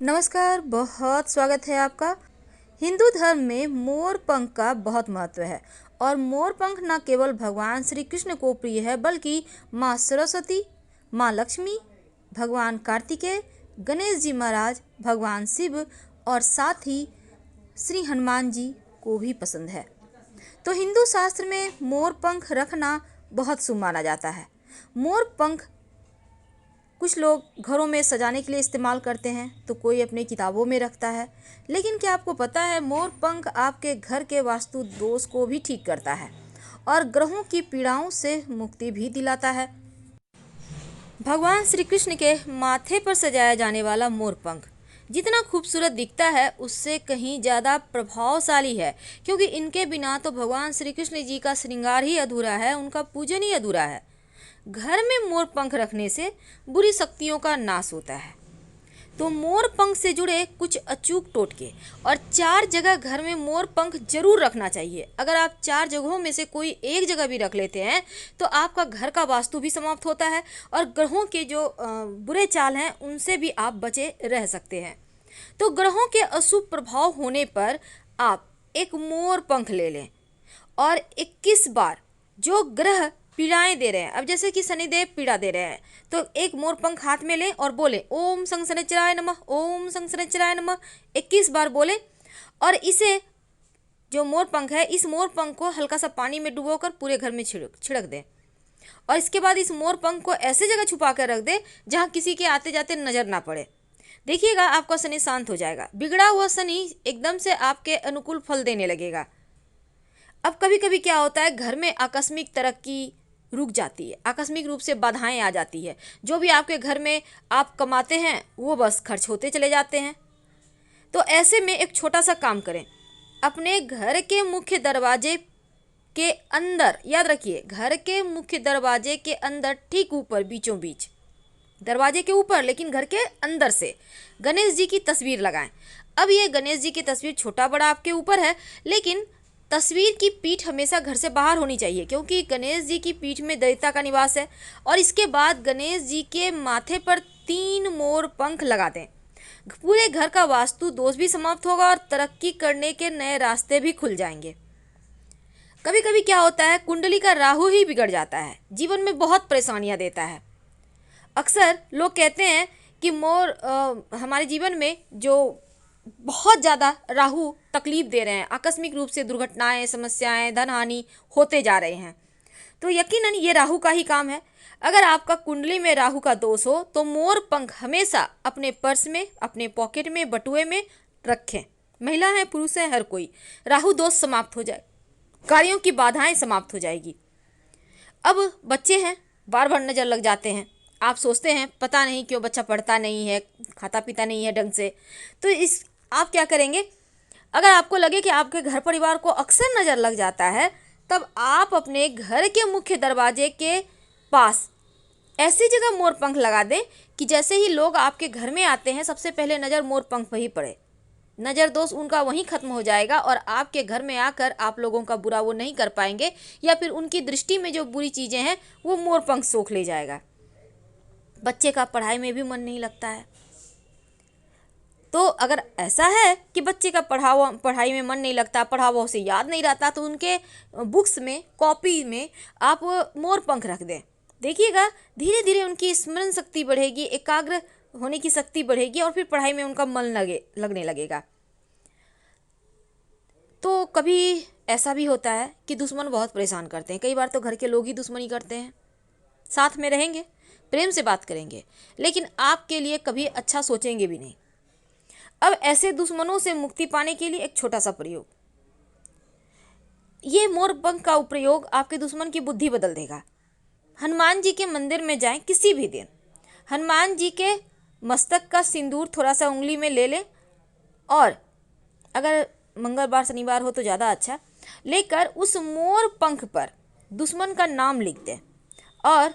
नमस्कार, बहुत स्वागत है आपका। हिंदू धर्म में मोर पंख का बहुत महत्व है और मोर पंख न केवल भगवान श्री कृष्ण को प्रिय है बल्कि माँ सरस्वती, माँ लक्ष्मी, भगवान कार्तिकेय, गणेश जी महाराज, भगवान शिव और साथ ही श्री हनुमान जी को भी पसंद है। तो हिंदू शास्त्र में मोर पंख रखना बहुत शुभ माना जाता है। मोर पंख कुछ लोग घरों में सजाने के लिए इस्तेमाल करते हैं तो कोई अपनी किताबों में रखता है। लेकिन क्या आपको पता है मोर पंख आपके घर के वास्तु दोष को भी ठीक करता है और ग्रहों की पीड़ाओं से मुक्ति भी दिलाता है। भगवान श्री कृष्ण के माथे पर सजाया जाने वाला मोर पंख जितना खूबसूरत दिखता है उससे कहीं ज़्यादा प्रभावशाली है, क्योंकि इनके बिना तो भगवान श्री कृष्ण जी का श्रृंगार ही अधूरा है, उनका पूजन ही अधूरा है। घर में मोर पंख रखने से बुरी शक्तियों का नाश होता है। तो मोर पंख से जुड़े कुछ अचूक टोटके और 4 जगह घर में मोर पंख जरूर रखना चाहिए। अगर आप 4 जगहों में से कोई एक जगह भी रख लेते हैं तो आपका घर का वास्तु भी समाप्त होता है और ग्रहों के जो बुरे चाल हैं उनसे भी आप बचे रह सकते हैं। तो ग्रहों के अशुभ प्रभाव होने पर आप एक मोर पंख ले लें और 21 बार जो ग्रह पीड़ाएं दे रहे हैं, अब जैसे कि शनिदेव पीड़ा दे रहे हैं तो एक मोर पंख हाथ में लें और बोलें ओम शनिश्चराय नमः, ओम शनिश्चराय नमः 21 बार बोलें। और इसे जो मोर पंख है इस मोर पंख को हल्का सा पानी में डुबोकर पूरे घर में छिड़क दें और इसके बाद इस मोर पंख को ऐसे जगह छुपा कर रख दें जहां किसी के आते जाते नजर ना पड़े। देखिएगा आपका शनि शांत हो जाएगा, बिगड़ा हुआ शनि एकदम से आपके अनुकूल फल देने लगेगा। अब कभी कभी क्या होता है घर में आकस्मिक तरक्की रुक जाती है, आकस्मिक रूप से बाधाएं आ जाती है, जो भी आपके घर में आप कमाते हैं वो बस खर्च होते चले जाते हैं। तो ऐसे में एक छोटा सा काम करें, अपने घर के मुख्य दरवाजे के अंदर, याद रखिए घर के मुख्य दरवाजे के अंदर ठीक ऊपर बीचों बीच, दरवाजे के ऊपर लेकिन घर के अंदर से गणेश जी की तस्वीर लगाएं। अब ये गणेश जी की तस्वीर छोटा बड़ा आपके ऊपर है, लेकिन तस्वीर की पीठ हमेशा घर से बाहर होनी चाहिए, क्योंकि गणेश जी की पीठ में दैवता का निवास है। और इसके बाद गणेश जी के माथे पर 3 मोर पंख लगा दें। पूरे घर का वास्तु दोष भी समाप्त होगा और तरक्की करने के नए रास्ते भी खुल जाएंगे। कभी कभी क्या होता है कुंडली का राहु ही बिगड़ जाता है, जीवन में बहुत परेशानियां देता है। अक्सर लोग कहते हैं कि मोर हमारे जीवन में जो बहुत ज़्यादा राहु तकलीफ दे रहे हैं, आकस्मिक रूप से दुर्घटनाएं, समस्याएं, धन हानि होते जा रहे हैं, तो यकीनन ये राहु का ही काम है। अगर आपका कुंडली में राहु का दोष हो तो मोर पंख हमेशा अपने पर्स में, अपने पॉकेट में, बटुए में रखें। महिला है पुरुष है हर कोई, राहु दोष समाप्त हो जाए, कार्यों की बाधाएं समाप्त हो जाएगी। अब बच्चे हैं, बार बार नज़र लग जाते हैं, आप सोचते हैं पता नहीं क्यों बच्चा पढ़ता नहीं है, खाता पीता नहीं है ढंग से, तो इस आप क्या करेंगे, अगर आपको लगे कि आपके घर परिवार को अक्सर नज़र लग जाता है तब आप अपने घर के मुख्य दरवाजे के पास ऐसी जगह मोर पंख लगा दें कि जैसे ही लोग आपके घर में आते हैं सबसे पहले नज़र मोर पंख पर ही पड़े। नज़र दोष उनका वहीं खत्म हो जाएगा और आपके घर में आकर आप लोगों का बुरा वो नहीं कर पाएंगे, या फिर उनकी दृष्टि में जो बुरी चीज़ें हैं वो मोर पंख सोख ले जाएगा। बच्चे का पढ़ाई में भी मन नहीं लगता है, तो अगर ऐसा है कि बच्चे का पढ़ाई में मन नहीं लगता, पढ़ा हुआ उसे याद नहीं रहता, तो उनके बुक्स में, कॉपी में आप मोर पंख रख दें। देखिएगा धीरे धीरे उनकी स्मरण शक्ति बढ़ेगी, एकाग्र होने की शक्ति बढ़ेगी और फिर पढ़ाई में उनका मन लगने लगेगा। तो कभी ऐसा भी होता है कि दुश्मन बहुत परेशान करते हैं, कई बार तो घर के लोग ही दुश्मनी करते हैं, साथ में रहेंगे, प्रेम से बात करेंगे, लेकिन आपके लिए कभी अच्छा सोचेंगे भी नहीं। अब ऐसे दुश्मनों से मुक्ति पाने के लिए एक छोटा सा प्रयोग, ये मोर पंख का प्रयोग आपके दुश्मन की बुद्धि बदल देगा। हनुमान जी के मंदिर में जाएं किसी भी दिन, हनुमान जी के मस्तक का सिंदूर थोड़ा सा उंगली में ले लें और अगर मंगलवार शनिवार हो तो ज़्यादा अच्छा, लेकर उस मोर पंख पर दुश्मन का नाम लिख दें और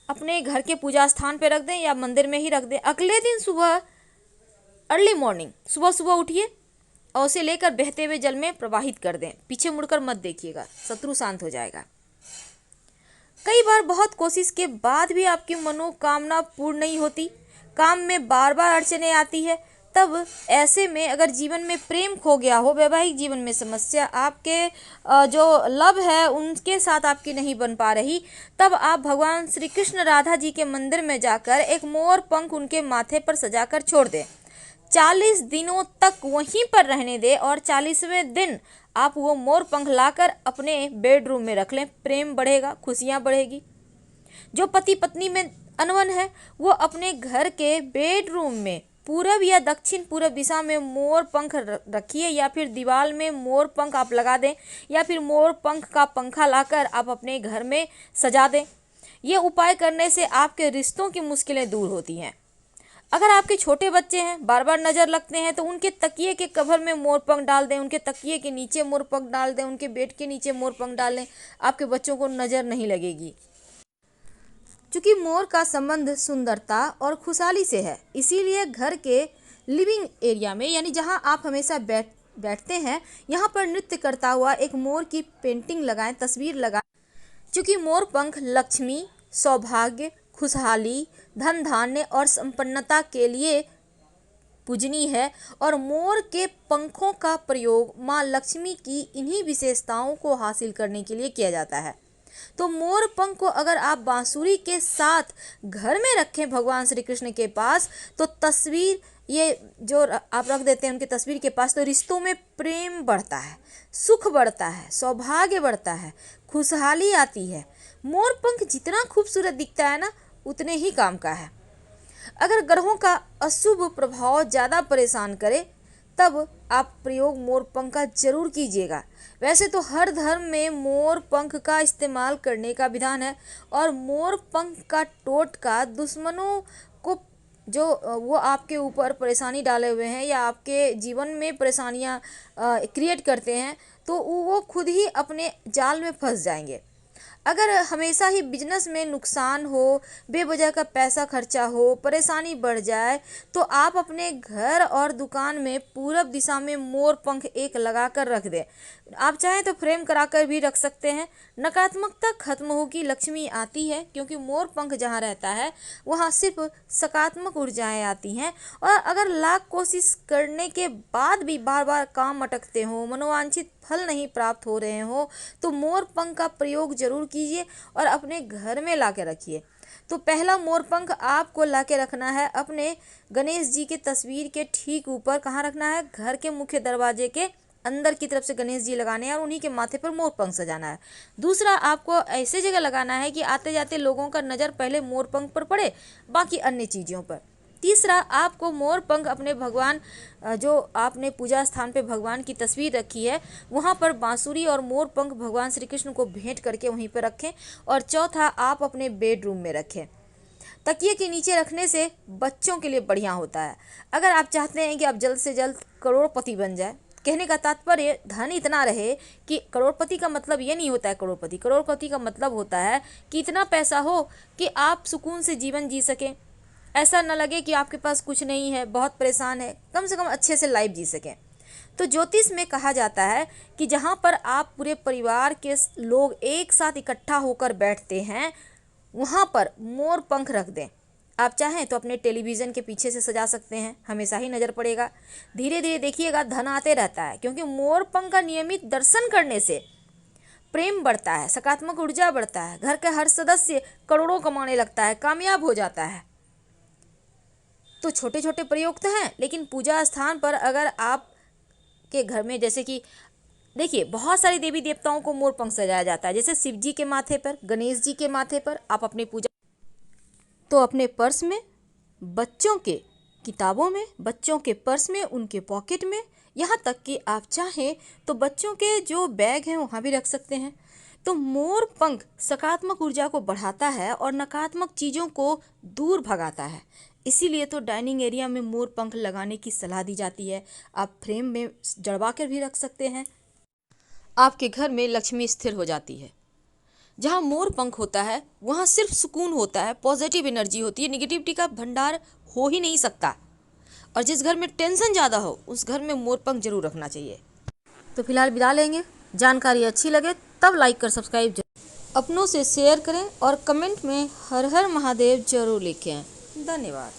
अपने घर के पूजा स्थान पर रख दें या मंदिर में ही रख दें। अगले दिन सुबह अर्ली मॉर्निंग सुबह सुबह उठिए और उसे लेकर बहते हुए जल में प्रवाहित कर दें, पीछे मुड़कर मत देखिएगा, शत्रु शांत हो जाएगा। कई बार बहुत कोशिश के बाद भी आपकी मनोकामना पूर्ण नहीं होती, काम में बार बार अड़चने आती है, तब ऐसे में अगर जीवन में प्रेम खो गया हो, वैवाहिक जीवन में समस्या, आपके जो लव है उनके साथ आपकी नहीं बन पा रही, तब आप भगवान श्री कृष्ण राधा जी के मंदिर में जाकर एक मोर पंख उनके माथे पर सजाकर छोड़ दें। 40 दिनों तक वहीं पर रहने दें और 40वें दिन आप वो मोर पंख लाकर अपने बेडरूम में रख लें। प्रेम बढ़ेगा, खुशियाँ बढ़ेगी। जो पति पत्नी में अनबन है वो अपने घर के बेडरूम में पूरब या दक्षिण पूरब दिशा में मोर पंख रखिए, या फिर दीवार में मोर पंख आप लगा दें, या फिर मोर पंख का पंखा लाकर आप अपने घर में सजा दें। ये उपाय करने से आपके रिश्तों की मुश्किलें दूर होती हैं। अगर आपके छोटे बच्चे हैं, बार बार नज़र लगते हैं, तो उनके तकिए के कवर में मोर पंख डाल दें, उनके तकिए के नीचे मोर पंख डाल दें, उनके बेड के नीचे मोर पंख डाल दें। आपके बच्चों को नज़र नहीं लगेगी। चूँकि मोर का संबंध सुंदरता और खुशहाली से है, इसीलिए घर के लिविंग एरिया में, यानी जहाँ आप हमेशा बैठते हैं, यहाँ पर नृत्य करता हुआ एक मोर की पेंटिंग लगाएं, तस्वीर लगाएं। चूँकि मोर पंख लक्ष्मी, सौभाग्य, खुशहाली, धन धान्य और संपन्नता के लिए पूजनीय है, और मोर के पंखों का प्रयोग माँ लक्ष्मी की इन्हीं विशेषताओं को हासिल करने के लिए किया जाता है। तो मोर पंख को अगर आप बांसुरी के साथ घर में रखें भगवान श्री कृष्ण के पास, तो तस्वीर ये जो आप रख देते हैं उनकी तस्वीर के पास, तो रिश्तों में प्रेम बढ़ता है, सुख बढ़ता है, सौभाग्य बढ़ता है, खुशहाली आती है। मोर पंख जितना खूबसूरत दिखता है ना, उतने ही काम का है। अगर ग्रहों का अशुभ प्रभाव ज़्यादा परेशान करे, तब आप प्रयोग मोर पंख का जरूर कीजिएगा। वैसे तो हर धर्म में मोर पंख का इस्तेमाल करने का विधान है, और मोर पंख का टोटका दुश्मनों को जो वो आपके ऊपर परेशानी डाले हुए हैं या आपके जीवन में परेशानियां क्रिएट करते हैं, तो वो खुद ही अपने जाल में फंस जाएंगे। अगर हमेशा ही बिजनेस में नुकसान हो, बेवजह का पैसा खर्चा हो, परेशानी बढ़ जाए, तो आप अपने घर और दुकान में पूरब दिशा में मोर पंख एक लगा कर रख दें। आप चाहें तो फ्रेम कराकर भी रख सकते हैं। नकारात्मकता खत्म होगी, लक्ष्मी आती है, क्योंकि मोर पंख जहाँ रहता है वहाँ सिर्फ सकारात्मक ऊर्जाएं आती हैं। और अगर लाख कोशिश करने के बाद भी बार बार काम अटकते हो, मनोवांछित फल नहीं प्राप्त हो रहे हो, तो मोर पंख का प्रयोग जरूर कीजिए और अपने घर में ला के रखिए। तो पहला मोर पंख आपको ला के रखना है अपने गणेश जी के तस्वीर के ठीक ऊपर। कहाँ रखना है? घर के मुख्य दरवाजे के अंदर की तरफ से गणेश जी लगाने हैं और उन्हीं के माथे पर मोर पंख सजाना है। दूसरा, आपको ऐसे जगह लगाना है कि आते जाते लोगों का नज़र पहले मोर पंख पर पड़े, बाकी अन्य चीज़ों पर। तीसरा, आपको मोर पंख अपने भगवान जो आपने पूजा स्थान पे भगवान की तस्वीर रखी है वहाँ पर बांसुरी और मोर पंख भगवान श्री कृष्ण को भेंट करके वहीं पर रखें। और चौथा, आप अपने बेडरूम में रखें। तकिए के नीचे रखने से बच्चों के लिए बढ़िया होता है। अगर आप चाहते हैं कि आप जल्द से जल्द करोड़पति बन जाए, कहने का तात्पर्य धन इतना रहे कि करोड़पति का मतलब ये नहीं होता है करोड़पति। करोड़पति का मतलब होता है कि इतना पैसा हो कि आप सुकून से जीवन जी सकें, ऐसा न लगे कि आपके पास कुछ नहीं है, बहुत परेशान है, कम से कम अच्छे से लाइफ जी सकें। तो ज्योतिष में कहा जाता है कि जहाँ पर आप पूरे परिवार के लोग एक साथ इकट्ठा होकर बैठते हैं, वहाँ पर मोर पंख रख दें। आप चाहें तो अपने टेलीविज़न के पीछे से सजा सकते हैं, हमेशा ही नज़र पड़ेगा। धीरे धीरे देखिएगा, धन आते रहता है, क्योंकि मोर पंख का नियमित दर्शन करने से प्रेम बढ़ता है, सकारात्मक ऊर्जा बढ़ता है, घर का हर सदस्य करोड़ों कमाने लगता है, कामयाब हो जाता है। तो छोटे छोटे प्रयोग तो हैं, लेकिन पूजा स्थान पर अगर आप के घर में, जैसे कि देखिए बहुत सारे देवी देवताओं को मोर पंख सजाया जाता है, जैसे शिव जी के माथे पर, गणेश जी के माथे पर, आप अपनी पूजा तो अपने पर्स में, बच्चों के किताबों में, बच्चों के पर्स में, उनके पॉकेट में, यहाँ तक कि आप चाहें तो बच्चों के जो बैग हैं वहाँ भी रख सकते हैं। तो मोर पंख सकारात्मक ऊर्जा को बढ़ाता है और नकारात्मक चीज़ों को दूर भगाता है। इसीलिए तो डाइनिंग एरिया में मोर पंख लगाने की सलाह दी जाती है। आप फ्रेम में जड़वा कर भी रख सकते हैं। आपके घर में लक्ष्मी स्थिर हो जाती है। जहाँ मोर पंख होता है वहाँ सिर्फ सुकून होता है, पॉजिटिव एनर्जी होती है, निगेटिविटी का भंडार हो ही नहीं सकता। और जिस घर में टेंशन ज़्यादा हो उस घर में मोर पंख जरूर रखना चाहिए। तो फिलहाल विदा लेंगे। जानकारी अच्छी लगे तब लाइक कर सब्सक्राइब अपनों से शेयर करें और कमेंट में हर हर महादेव जरूर लिखें। धन्यवाद।